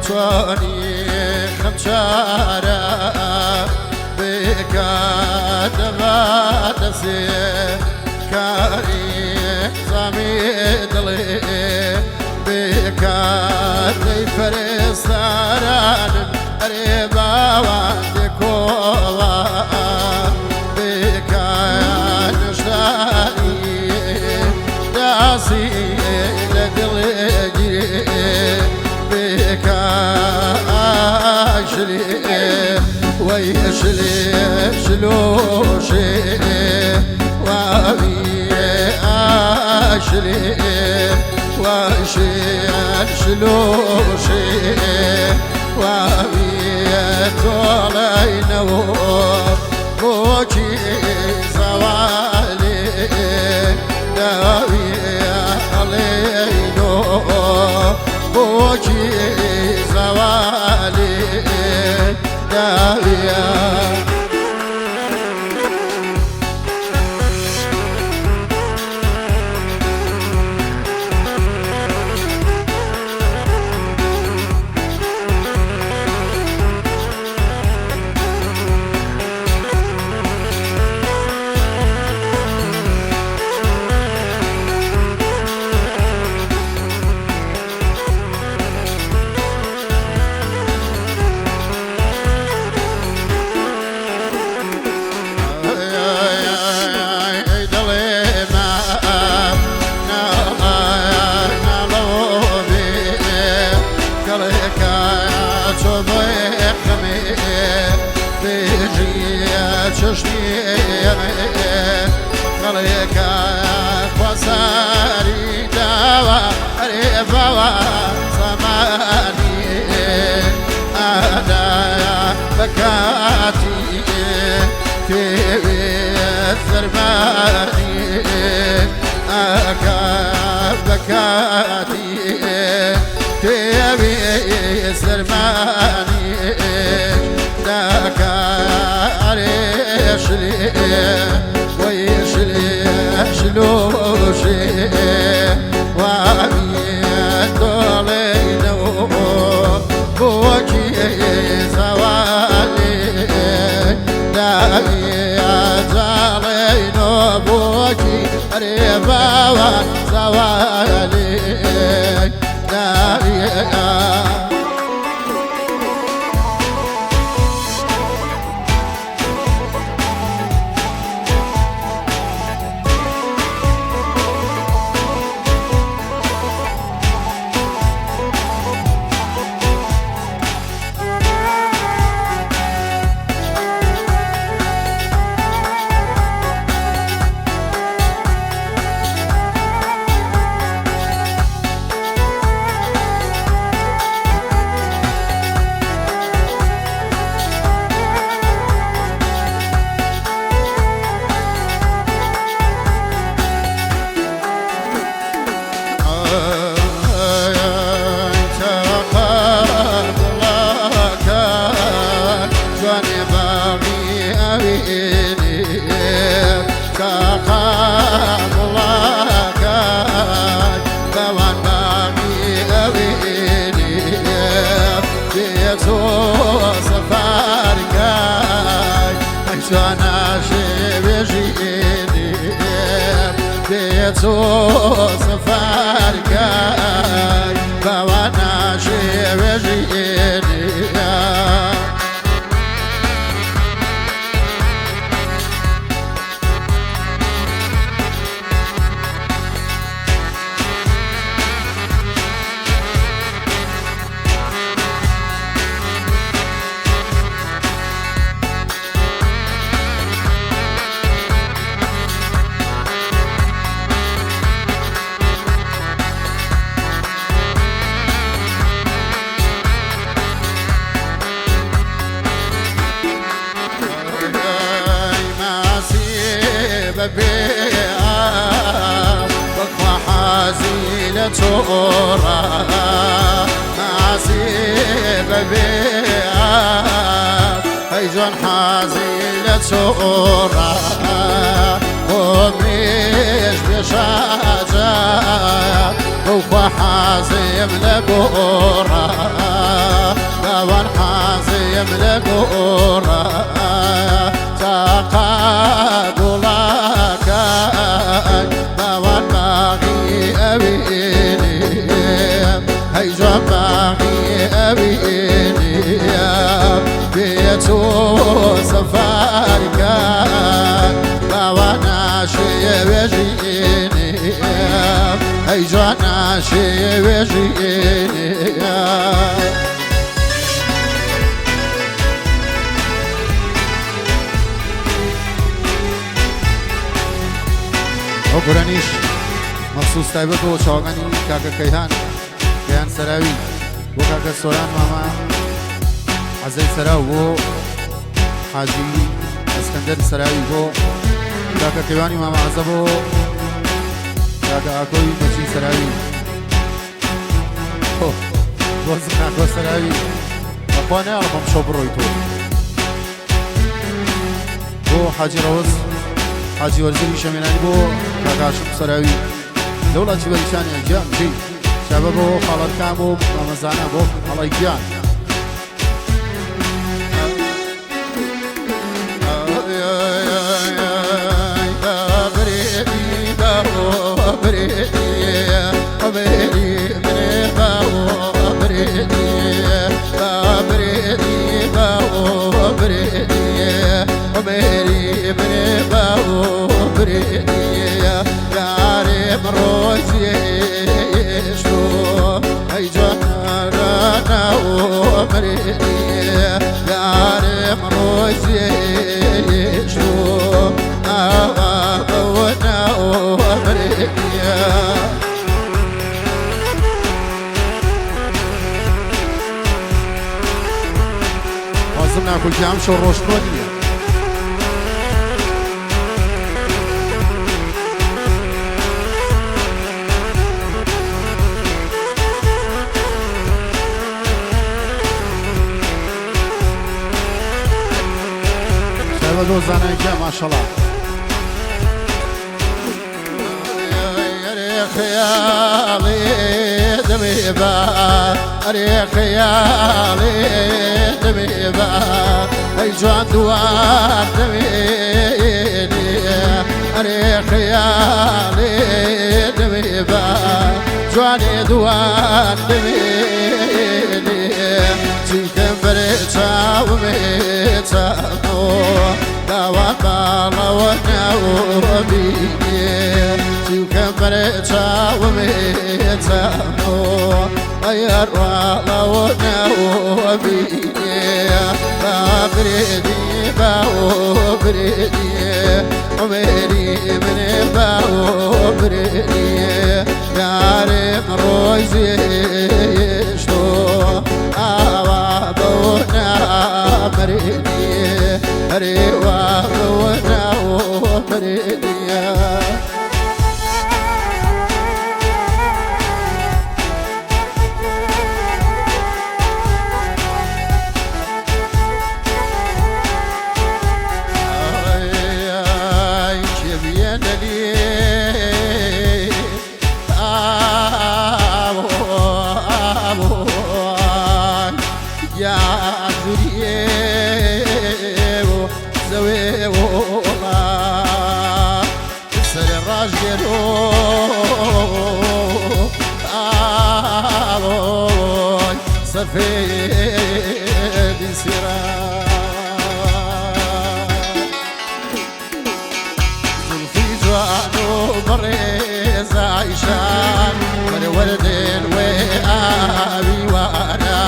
تواني خمشارة بكات بادسي كاري زامي دلي بكات فرستاران ريبا وانتكولا بكات نشتاني داسي لدلي بكاشلي ويشلي شلوشي وابي اشلي وشيل شلوشي وابي طولينا وكي زوالي داوي علينا وكي زوالي داوي خليك وصاري دوا ريفوا زماني أنا بكاتي في الزرماني أكا بكاتي في الزرماني داكا عريشلي ويشلي شلوشي وابي طولينا بوكي زوالي دابي زالينا بوكي ريبا زوالي دابي سفاركاي بوانا شيرجيني ببيعة بقوى حزينة تورا معسيب ببيعة هيجون حزينة تورا وميش بشاجة بقوى حازم لقورا داوان حازم لقورا تقابلك داوان باغي أبيني هيجا باغي أبيني بيتو سفارك داوانا شي بيجيني هيجا ناشي بيجيني وقرانيش مخصوص تايبت و شاغاني كاكا كيهان سراوي وكاكا سوران ماما عزيز سراو و حاجي اسكندر سراوي و كاكا كيواني ماما عزبو كاكا اكوي مشي سراوي وزن اكو سراوي اخواني اعرفهم شبرويتو و حاجي روز حاجي ورزيري شميناني بو كاكاشم سراوي دولة جبريشاني جام جي شبابو خالد كامو رمزانا بو الله يجيان كل جام شو روش كودية شباب دوزانا جام ما شاء الله خيالي دميبا أري خيالي دميبا أي جوان دوار دميني أري خيالي دميبا جواني دوار دميني تيكن بريتا وميتا دوان بالا ونعو بيني تيكن بريتا وميتا أيار والا ونعو بيني بابريدي باو بريدي وميري من باو بريدي ياري مروزي يشتو آوا بونا بريدي ريوا بونا بريدي سفيد سراج زلفي جوانو بريز عيشان ورد وآبي وانا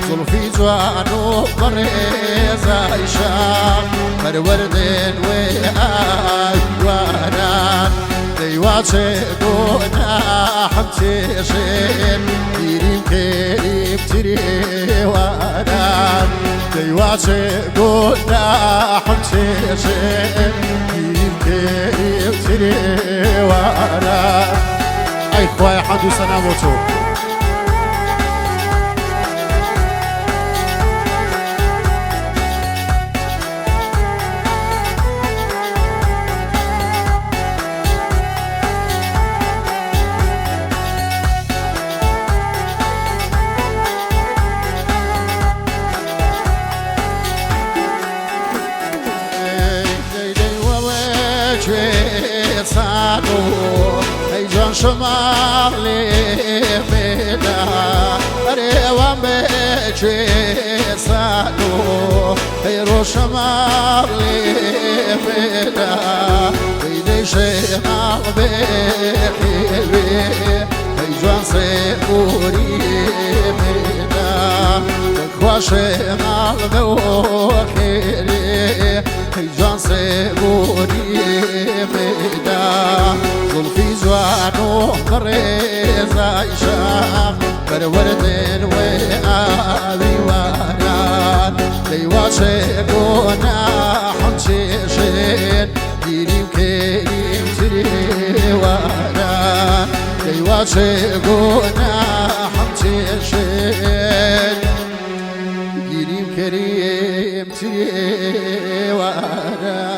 زلفي جوانو بريز عيشان ورد وآبي وانا ديواتي قونا حمتي شين كريم كريم تري وانا ديواتي قونا حمتي شين كريم كريم تري وانا اي خواي حدو سناموتو شمالي ميدا ريوان بيجي سالو هيرو شمالي ميدا بيدي شمال بيحلوي هيجوان سيقوري ميدا تخوى شمال بوكيري هيجوان سيقوري ميدا زلفي زوانو مريزا يشاق برورد وآبي واران ليوا شيقونا حمشيشين ديريم كريم تري واران ليوا شيقونا حمشيشين ديريم كريم تري واران